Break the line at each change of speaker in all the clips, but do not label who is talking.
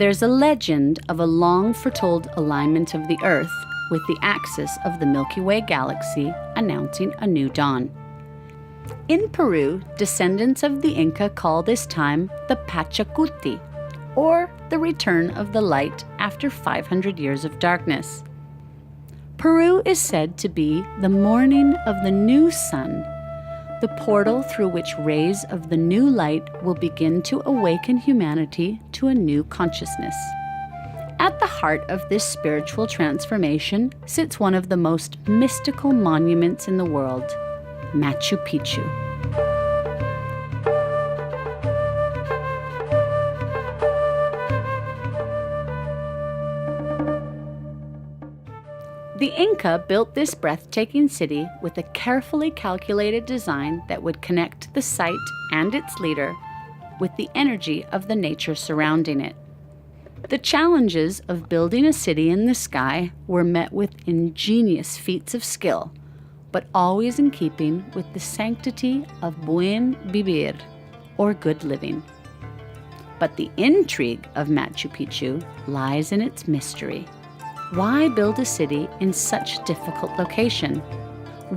There's a legend of a long foretold alignment of the Earth with the axis of the Milky Way galaxy announcing a new dawn. In Peru, descendants of the Inca call this time the Pachacuti, or the return of the light after 500 years of darkness. Peru is said to be the morning of the new sun, the portal through which rays of the new light will begin to awaken humanity to a new consciousness. At the heart of this spiritual transformation sits one of the most mystical monuments in the world, Machu Picchu. The Inca built this breathtaking city with a carefully calculated design that would connect the site and its leader with the energy of the nature surrounding it. The challenges of building a city in the sky were met with ingenious feats of skill, but always in keeping with the sanctity of buen vivir, or good living. But the intrigue of Machu Picchu lies in its mystery. Why build a city in such a difficult location?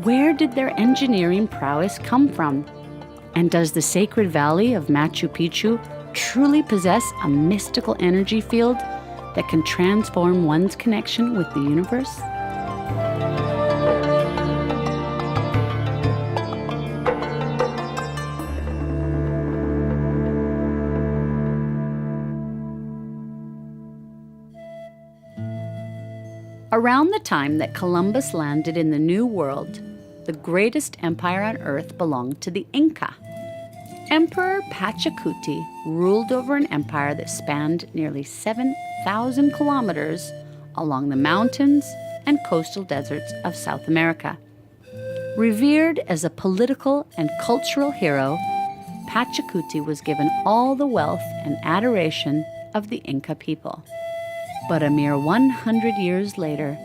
Where did their engineering prowess come from? And does the sacred valley of Machu Picchu truly possess a mystical energy field that can transform one's connection with the universe? Around the time that Columbus landed in the New World, the greatest empire on earth belonged to the Inca. Emperor Pachacuti ruled over an empire that spanned nearly 7,000 kilometers along the mountains and coastal deserts of South America. Revered as a political and cultural hero, Pachacuti was given all the wealth and adoration of the Inca people. But a mere 100 years later,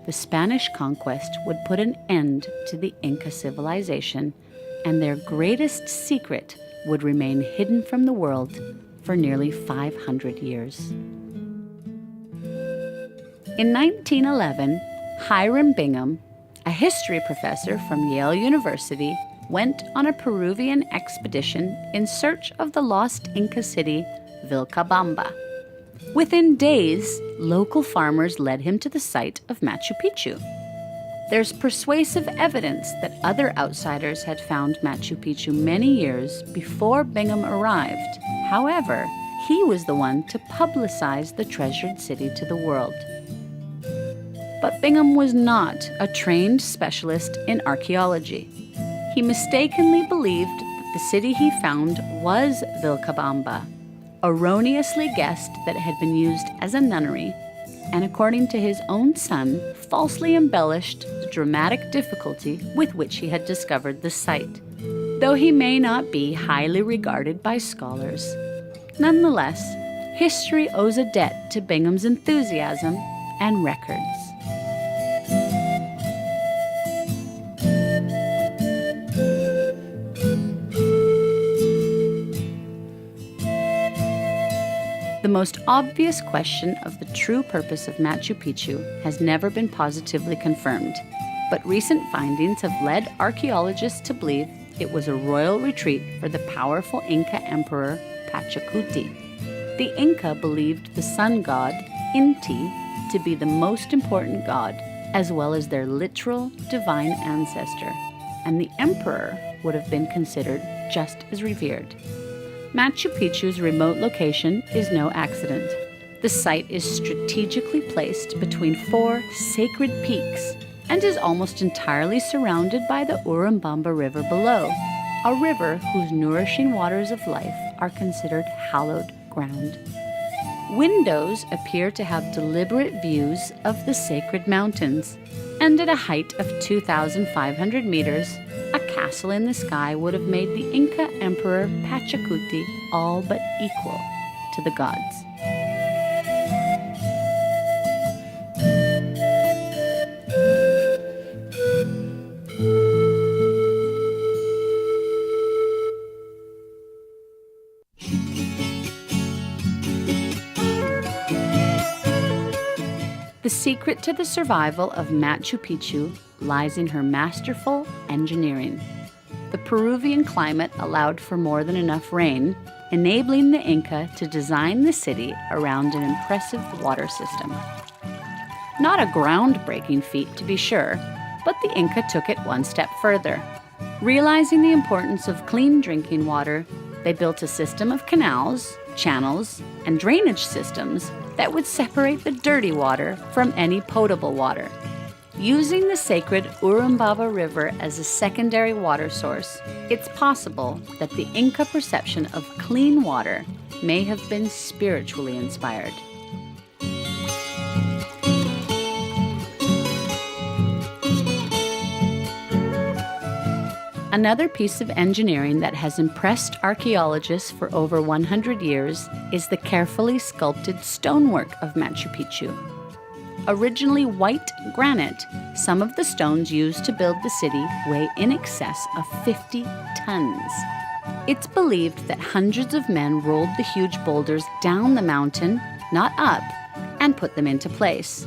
the Spanish conquest would put an end to the Inca civilization, and their greatest secret would remain hidden from the world for nearly 500 years. In 1911, Hiram Bingham, a history professor from Yale University, went on a Peruvian expedition in search of the lost Inca city, Vilcabamba. Within days, local farmers led him to the site of Machu Picchu. There's persuasive evidence that other outsiders had found Machu Picchu many years before Bingham arrived. However, he was the one to publicize the treasured city to the world. But Bingham was not a trained specialist in archaeology. He mistakenly believed that the city he found was Vilcabamba, erroneously guessed that it had been used as a nunnery, and according to his own son, falsely embellished the dramatic difficulty with which he had discovered the site. Though he may not be highly regarded by scholars, nonetheless, history owes a debt to Bingham's enthusiasm and records. The most obvious question of the true purpose of Machu Picchu has never been positively confirmed, but recent findings have led archaeologists to believe it was a royal retreat for the powerful Inca emperor Pachacuti. The Inca believed the sun god, Inti, to be the most important god, as well as their literal divine ancestor, and the emperor would have been considered just as revered. Machu Picchu's remote location is no accident. The site is strategically placed between 4 sacred peaks and is almost entirely surrounded by the Urubamba River below, a river whose nourishing waters of life are considered hallowed ground. Windows appear to have deliberate views of the sacred mountains, and at a height of 2,500 meters, a castle in the sky would have made the Inca Emperor Pachacuti all but equal to the gods. secret to the survival of Machu Picchu lies in her masterful engineering. The Peruvian climate allowed for more than enough rain, enabling the Inca to design the city around an impressive water system. Not a groundbreaking feat, to be sure, but the Inca took it one step further. Realizing the importance of clean drinking water, they built a system of canals, channels, and drainage systems that would separate the dirty water from any potable water. Using the sacred Urubamba River as a secondary water source, it's possible that the Inca perception of clean water may have been spiritually inspired. Another piece of engineering that has impressed archaeologists for over 100 years is the carefully sculpted stonework of Machu Picchu. Originally white granite, some of the stones used to build the city weigh in excess of 50 tons. It's believed that hundreds of men rolled the huge boulders down the mountain, not up, and put them into place.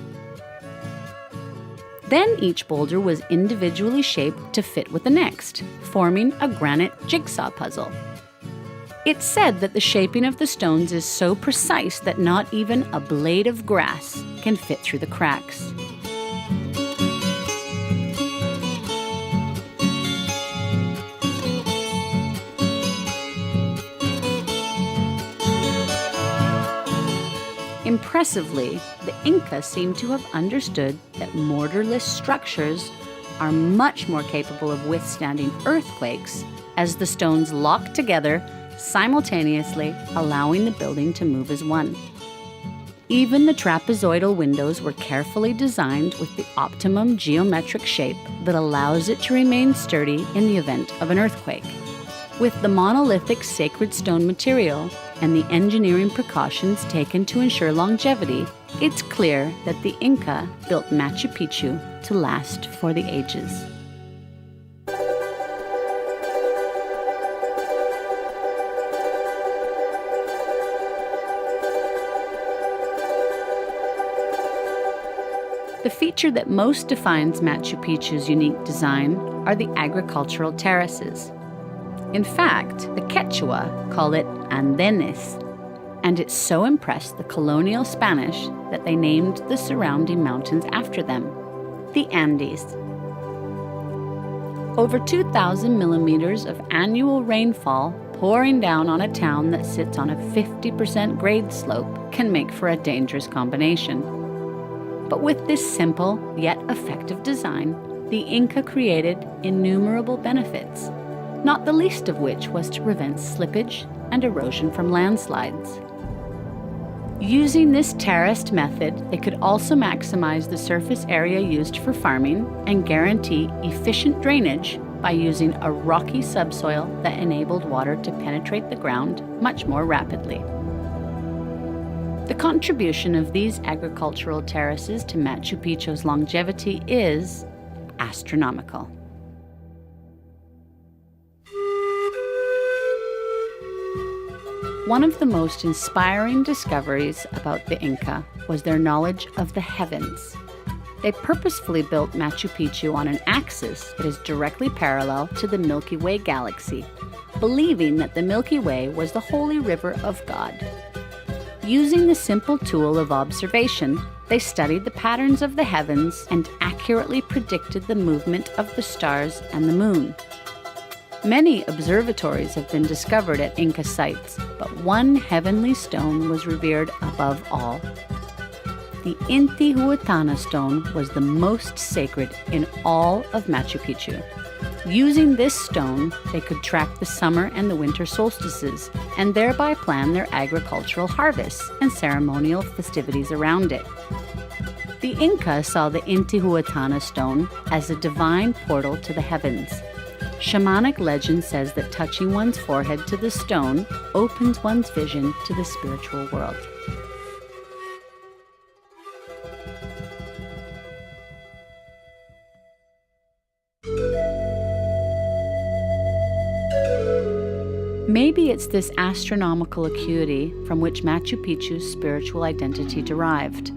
Then each boulder was individually shaped to fit with the next, forming a granite jigsaw puzzle. It's said that the shaping of the stones is so precise that not even a blade of grass can fit through the cracks. Impressively, the Inca seem to have understood that mortarless structures are much more capable of withstanding earthquakes as the stones lock together, simultaneously allowing the building to move as one. Even the trapezoidal windows were carefully designed with the optimum geometric shape that allows it to remain sturdy in the event of an earthquake. With the monolithic sacred stone material and the engineering precautions taken to ensure longevity, it's clear that the Inca built Machu Picchu to last for the ages. The feature that most defines Machu Picchu's unique design are the agricultural terraces. In fact, the Quechua call it andenes, and it so impressed the colonial Spanish that they named the surrounding mountains after them, the Andes. Over 2,000 millimeters of annual rainfall pouring down on a town that sits on a 50% grade slope can make for a dangerous combination. But with this simple yet effective design, the Inca created innumerable benefits, not the least of which was to prevent slippage and erosion from landslides. Using this terraced method, they could also maximize the surface area used for farming and guarantee efficient drainage by using a rocky subsoil that enabled water to penetrate the ground much more rapidly. The contribution of these agricultural terraces to Machu Picchu's longevity is astronomical. One of the most inspiring discoveries about the Inca was their knowledge of the heavens. They purposefully built Machu Picchu on an axis that is directly parallel to the Milky Way galaxy, believing that the Milky Way was the holy river of God. Using the simple tool of observation, they studied the patterns of the heavens and accurately predicted the movement of the stars and the moon. Many observatories have been discovered at Inca sites, but one heavenly stone was revered above all. The Intihuatana stone was the most sacred in all of Machu Picchu. Using this stone, they could track the summer and the winter solstices, and thereby plan their agricultural harvests and ceremonial festivities around it. The Inca saw the Intihuatana stone as a divine portal to the heavens. Shamanic legend says that touching one's forehead to the stone opens one's vision to the spiritual world. Maybe it's this astronomical acuity from which Machu Picchu's spiritual identity derived.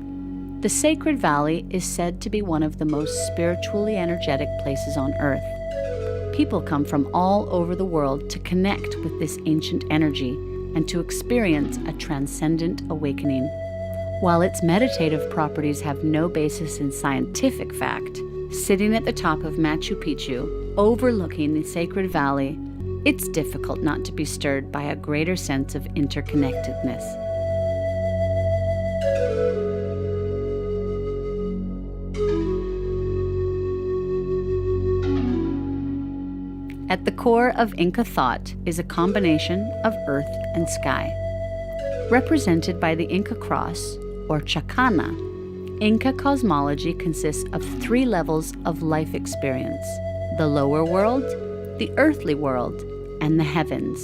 The Sacred Valley is said to be one of the most spiritually energetic places on Earth. People come from all over the world to connect with this ancient energy and to experience a transcendent awakening. While its meditative properties have no basis in scientific fact, sitting at the top of Machu Picchu, overlooking the Sacred Valley, it's difficult not to be stirred by a greater sense of interconnectedness. At the core of Inca thought is a combination of earth and sky. Represented by the Inca cross, or chacana, Inca cosmology consists of 3 levels of life experience: the lower world, the earthly world, and the heavens.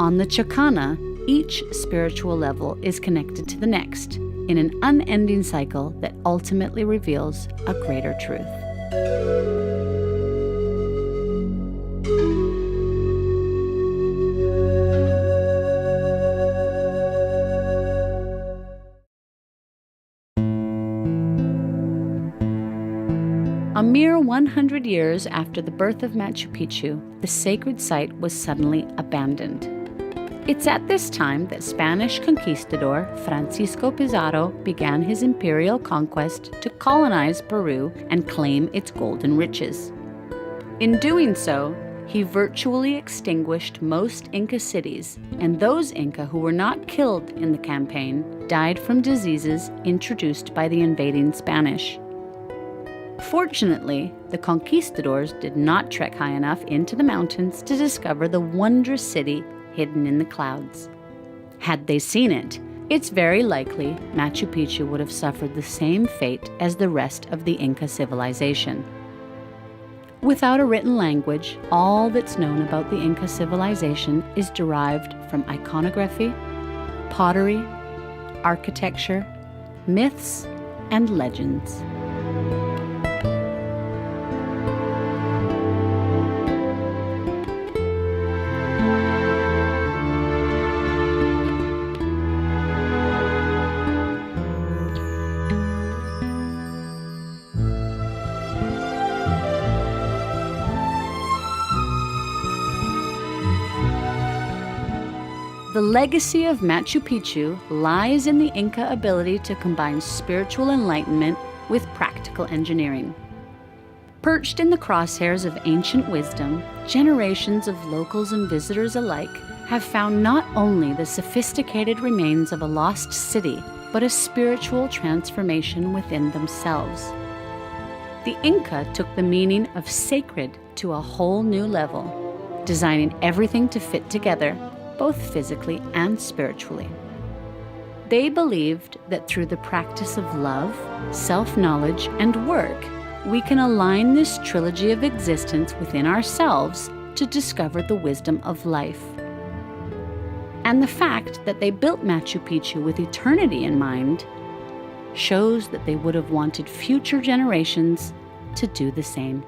On the chacana, each spiritual level is connected to the next in an unending cycle that ultimately reveals a greater truth. A mere 100 years after the birth of Machu Picchu, the sacred site was suddenly abandoned. It's at this time that Spanish conquistador Francisco Pizarro began his imperial conquest to colonize Peru and claim its golden riches. In doing so, he virtually extinguished most Inca cities, and those Inca who were not killed in the campaign died from diseases introduced by the invading Spanish. Fortunately, the conquistadors did not trek high enough into the mountains to discover the wondrous city hidden in the clouds. Had they seen it, it's very likely Machu Picchu would have suffered the same fate as the rest of the Inca civilization. Without a written language, all that's known about the Inca civilization is derived from iconography, pottery, architecture, myths, and legends. The legacy of Machu Picchu lies in the Inca ability to combine spiritual enlightenment with practical engineering. Perched in the crosshairs of ancient wisdom, generations of locals and visitors alike have found not only the sophisticated remains of a lost city, but a spiritual transformation within themselves. The Inca took the meaning of sacred to a whole new level, designing everything to fit together, both physically and spiritually. They believed that through the practice of love, self-knowledge, and work, we can align this trilogy of existence within ourselves to discover the wisdom of life. And the fact that they built Machu Picchu with eternity in mind shows that they would have wanted future generations to do the same.